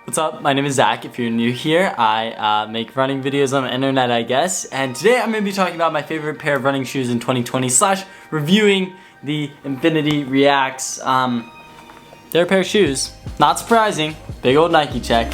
What's up? My name is Zach. If you're new here, I make running videos on the internet, I guess. And today I'm going to be talking about my favorite pair of running shoes in 2020 / reviewing the Infinity Reacts. They're a pair of shoes. Not surprising. Big old Nike check.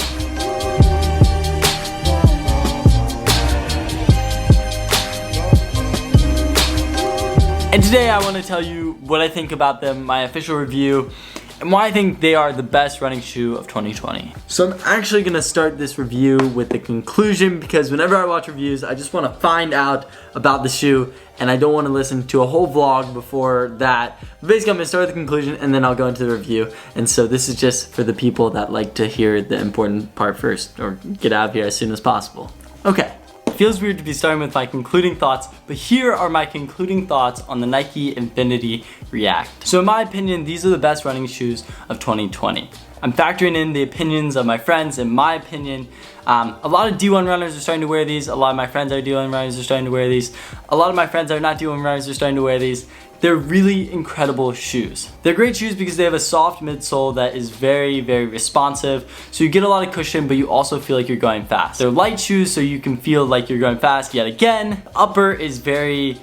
And today I want to tell you what I think about them, my official review, and why I think they are the best running shoe of 2020. So I'm actually going to start this review with the conclusion, because whenever I watch reviews, I just want to find out about the shoe, and I don't want to listen to a whole vlog before that. But basically, I'm going to start with the conclusion, and then I'll go into the review. And so this is just for the people that like to hear the important part first, or get out of here as soon as possible. Okay. Feels weird to be starting with my concluding thoughts, but here are my concluding thoughts on the Nike Infinity React. So in my opinion, these are the best running shoes of 2020. I'm factoring in the opinions of my friends. In my opinion, a lot of D1 runners are starting to wear these. A lot of my friends are D1 runners are starting to wear these. A lot of my friends are not D1 runners are starting to wear these. They're really incredible shoes. They're great shoes because they have a soft midsole that is very, very responsive. So you get a lot of cushion, but you also feel like you're going fast. They're light shoes, so you can feel like you're going fast yet again. The upper is very,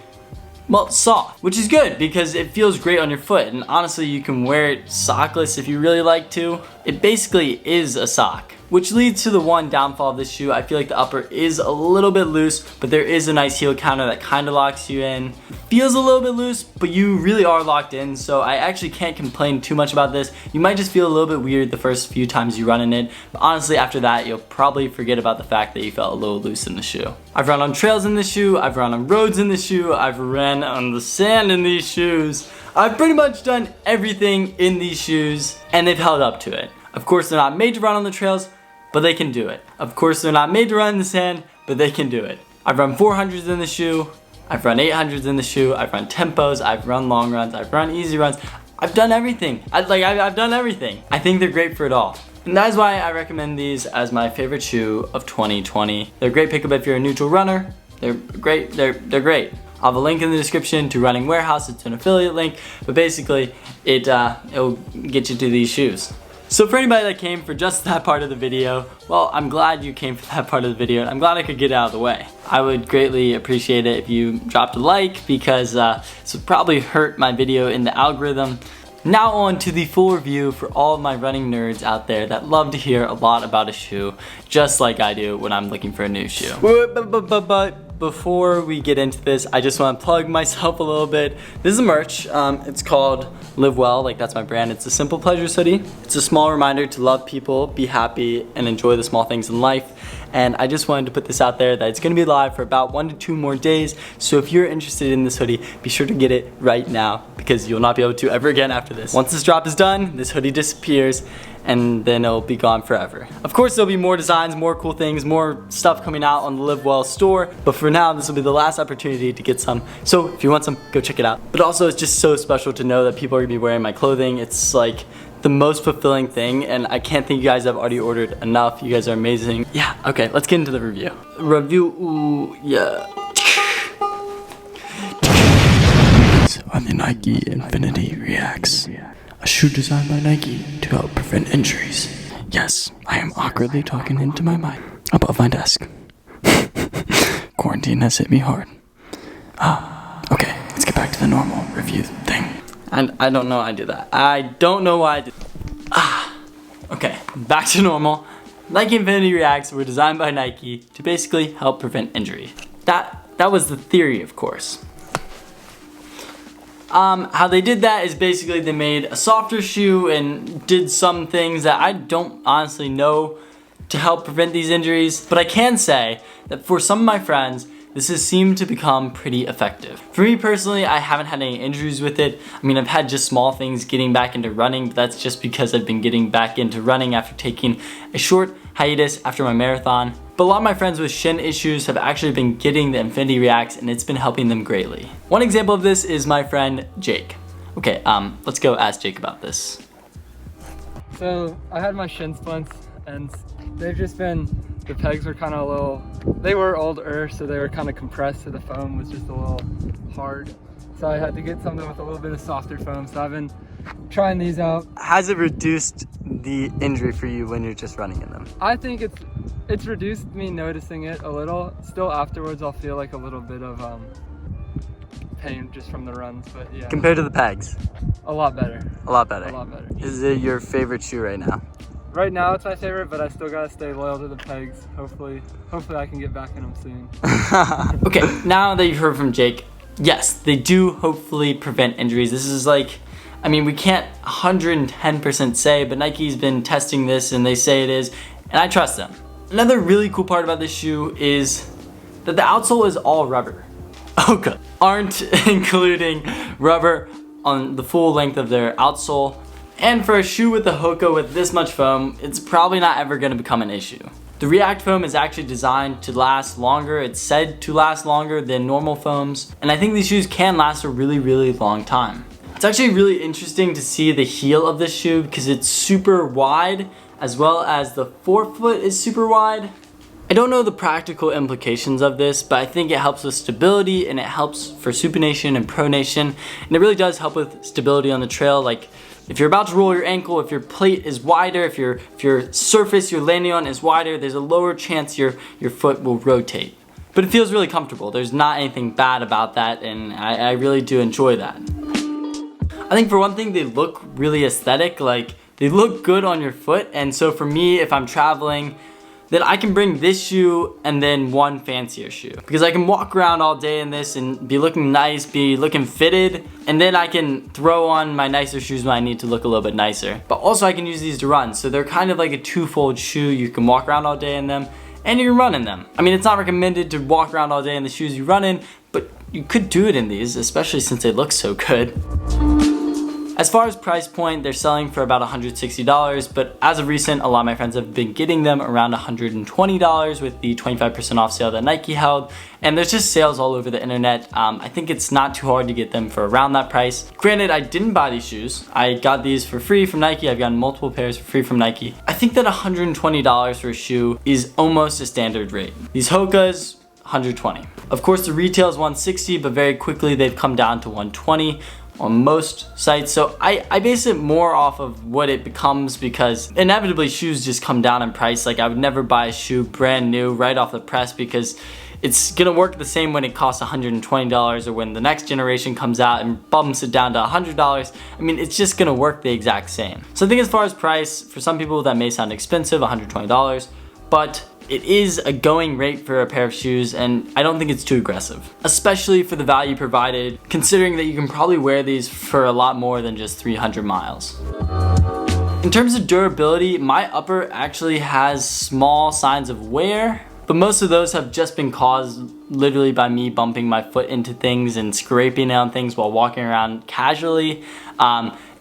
well, soft, which is good because it feels great on your foot. And honestly, you can wear it sockless if you really like to. It basically is a sock. Which leads to the one downfall of this shoe. I feel like the upper is a little bit loose, but there is a nice heel counter that kind of locks you in. Feels a little bit loose, but you really are locked in, so I actually can't complain too much about this. You might just feel a little bit weird the first few times you run in it, but honestly after that, you'll probably forget about the fact that you felt a little loose in the shoe. I've run on trails in this shoe, I've run on roads in this shoe, I've ran on the sand in these shoes. I've pretty much done everything in these shoes, and they've held up to it. Of course, they're not made to run on the trails, but they can do it. Of course, they're not made to run in the sand, but they can do it. I've run 400s in the shoe, I've run 800s in the shoe, I've run tempos, I've run long runs, I've run easy runs. I've done everything. I've done everything. I think they're great for it all. And that is why I recommend these as my favorite shoe of 2020. They're a great pickup if you're a neutral runner. They're great, they're great. I'll have a link in the description to Running Warehouse. It's an affiliate link, but basically it'll get you to these shoes. So for anybody that came for just that part of the video, well, I'm glad you came for that part of the video, and I'm glad I could get it out of the way. I would greatly appreciate it if you dropped a like, because this would probably hurt my video in the algorithm. Now on to the full review for all of my running nerds out there that love to hear a lot about a shoe, just like I do when I'm looking for a new shoe. But before we get into this, I just want to plug myself a little bit. This is a merch. It's called Live Well, like that's my brand. It's a Simple Pleasures hoodie. It's a small reminder to love people, be happy, and enjoy the small things in life. And I just wanted to put this out there that it's gonna be live for about 1 to 2 more days. So if you're interested in this hoodie, be sure to get it right now, because you'll not be able to ever again after this. Once this drop is done, this hoodie disappears, and then it'll be gone forever. Of course, there'll be more designs, more cool things, more stuff coming out on the Live Well store, but for now, this will be the last opportunity to get some. So if you want some, go check it out. But also, it's just so special to know that people are gonna be wearing my clothing. It's like the most fulfilling thing, and I can't thank you guys have already ordered enough. You guys are amazing. Yeah, okay, let's get into the review. Ooh, yeah. On the Nike Infinity Reacts. A shoe designed by Nike to help prevent injuries. Yes, I am awkwardly talking into my mic above my desk. Quarantine has hit me hard. Okay, let's get back to the normal review thing. And I don't know why I did that. I don't know why I did. Okay, back to normal. Nike Infinity Reacts were designed by Nike to basically help prevent injury. That was the theory, of course. How they did that is basically they made a softer shoe and did some things that I don't honestly know to help prevent these injuries, but I can say that for some of my friends, this has seemed to become pretty effective. For me personally, I haven't had any injuries with it. I mean, I've had just small things getting back into running, but that's just because I've been getting back into running after taking a short hiatus after my marathon. But a lot of my friends with shin issues have actually been getting the Infinity Reacts, and it's been helping them greatly. One example of this is my friend Jake. Okay, let's go ask Jake about this. So I had my shin splints, and they've just been, the pegs were kind of a little, they were older, so they were kind of compressed, so the foam was just a little hard. So I had to get something with a little bit of softer foam. So I've been trying these out. Has it reduced the injury for you when you're just running in them? I think it's reduced me noticing it a little. Still afterwards I'll feel like a little bit of pain just from the runs, but yeah. Compared to the pegs? A lot better. A lot better. A lot better. Is it your favorite shoe right now? Right now it's my favorite, but I still gotta stay loyal to the pegs. Hopefully I can get back in them soon. Okay, now that you've heard from Jake, yes, they do hopefully prevent injuries. This is like, I mean, we can't 110% say, but Nike's been testing this and they say it is, and I trust them. Another really cool part about this shoe is that the outsole is all rubber. Hoka aren't including rubber on the full length of their outsole. And for a shoe with the Hoka with this much foam, it's probably not ever going to become an issue. The React foam is actually designed to last longer. It's said to last longer than normal foams. And I think these shoes can last a really, really long time. It's actually really interesting to see the heel of this shoe because it's super wide, as well as the forefoot is super wide. I don't know the practical implications of this, but I think it helps with stability and it helps for supination and pronation. And it really does help with stability on the trail. Like if you're about to roll your ankle, if your plate is wider, if your surface you're landing on is wider, there's a lower chance your foot will rotate. But it feels really comfortable. There's not anything bad about that, and I really do enjoy that. I think for one thing, they look really aesthetic. Like they look good on your foot, and so for me, if I'm traveling, then I can bring this shoe and then one fancier shoe. Because I can walk around all day in this and be looking nice, be looking fitted, and then I can throw on my nicer shoes when I need to look a little bit nicer. But also I can use these to run, so they're kind of like a twofold shoe. You can walk around all day in them, and you can run in them. I mean, it's not recommended to walk around all day in the shoes you run in, but you could do it in these, especially since they look so good. As far as price point, they're selling for about $160, but as of recent, a lot of my friends have been getting them around $120 with the 25% off sale that Nike held, and there's just sales all over the internet. I think it's not too hard to get them for around that price. Granted, I didn't buy these shoes. I got these for free from Nike. I've gotten multiple pairs for free from Nike. I think that $120 for a shoe is almost a standard rate. These Hokas, $120. Of course, the retail is $160, but very quickly they've come down to $120. On most sites, so I base it more off of what it becomes, because inevitably shoes just come down in price. Like I would never buy a shoe brand new right off the press because it's gonna work the same when it costs $120 or when the next generation comes out and bumps it down to $100. I mean, it's just gonna work the exact same. So I think as far as price, for some people that may sound expensive, $120, but it is a going rate for a pair of shoes, and I don't think it's too aggressive, especially for the value provided, considering that you can probably wear these for a lot more than just 300 miles. In terms of durability, my upper actually has small signs of wear, but most of those have just been caused literally by me bumping my foot into things and scraping on things while walking around casually.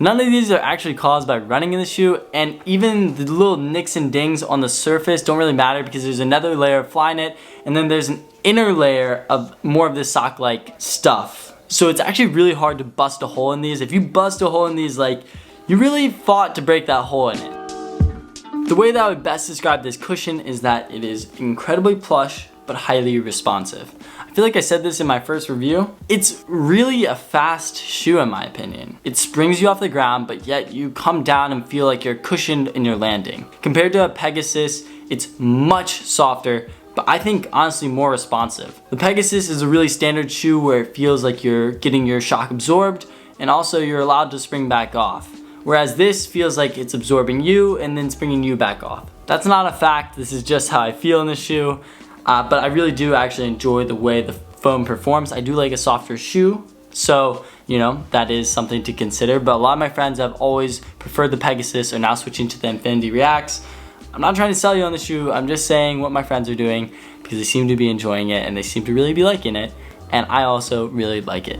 None of these are actually caused by running in the shoe, and even the little nicks and dings on the surface don't really matter because there's another layer of Flyknit, and then there's an inner layer of more of this sock-like stuff. So it's actually really hard to bust a hole in these. If you bust a hole in these, like, you really fought to break that hole in it. The way that I would best describe this cushion is that it is incredibly plush, but highly responsive. I feel like I said this in my first review. It's really a fast shoe in my opinion. It springs you off the ground, but yet you come down and feel like you're cushioned in your landing. Compared to a Pegasus, it's much softer, but I think honestly more responsive. The Pegasus is a really standard shoe where it feels like you're getting your shock absorbed, and also you're allowed to spring back off. Whereas this feels like it's absorbing you and then springing you back off. That's not a fact, this is just how I feel in the shoe. But I really do actually enjoy the way the foam performs. I do like a softer shoe, so you know, that is something to consider. But a lot of my friends have always preferred the Pegasus, are now switching to the Infinity Reacts. I'm not trying to sell you on the shoe, I'm just saying what my friends are doing because they seem to be enjoying it and they seem to really be liking it, and I also really like it.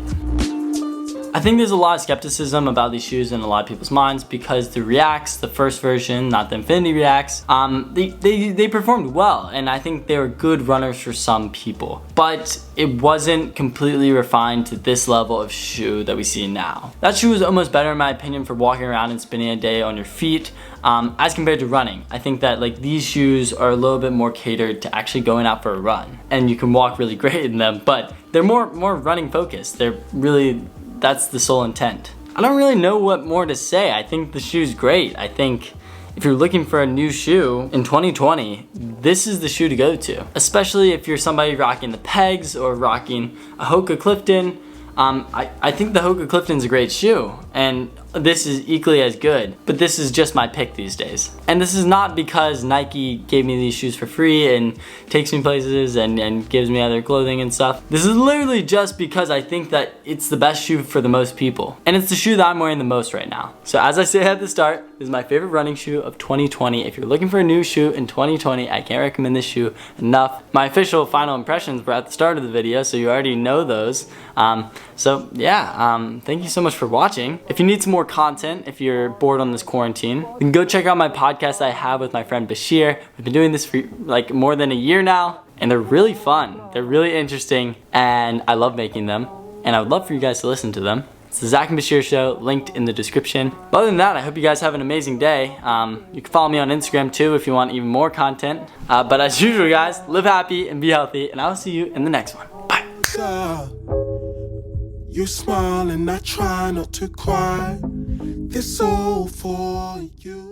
I think there's a lot of skepticism about these shoes in a lot of people's minds because the Reacts, the first version, not the Infinity Reacts, they performed well, and I think they were good runners for some people. But it wasn't completely refined to this level of shoe that we see now. That shoe is almost better in my opinion for walking around and spending a day on your feet as compared to running. I think that like these shoes are a little bit more catered to actually going out for a run, and you can walk really great in them, but they're more running focused. They're really, that's the sole intent. I don't really know what more to say. I think the shoe's great. I think if you're looking for a new shoe in 2020, this is the shoe to go to. Especially if you're somebody rocking the pegs or rocking a Hoka Clifton. I think the Hoka Clifton's a great shoe, and this is equally as good, but this is just my pick these days. And this is not because Nike gave me these shoes for free and takes me places and gives me other clothing and stuff. This is literally just because I think that it's the best shoe for the most people. And it's the shoe that I'm wearing the most right now. So as I said at the start, this is my favorite running shoe of 2020. If you're looking for a new shoe in 2020, I can't recommend this shoe enough. My official final impressions were at the start of the video, so you already know those. Thank you so much for watching. If you need some more content, if you're bored on this quarantine, you can go check out my podcast I have with my friend Bashir. We've been doing this for like more than a year now, and they're really fun. They're really interesting, and I love making them, and I would love for you guys to listen to them. It's the Zach and Bashir Show, linked in the description. But other than that, I hope you guys have an amazing day. You can follow me on Instagram too if you want even more content. But as usual, guys, live happy and be healthy, and I'll see you in the next one. Bye. You smile and I try not to cry. This all for you.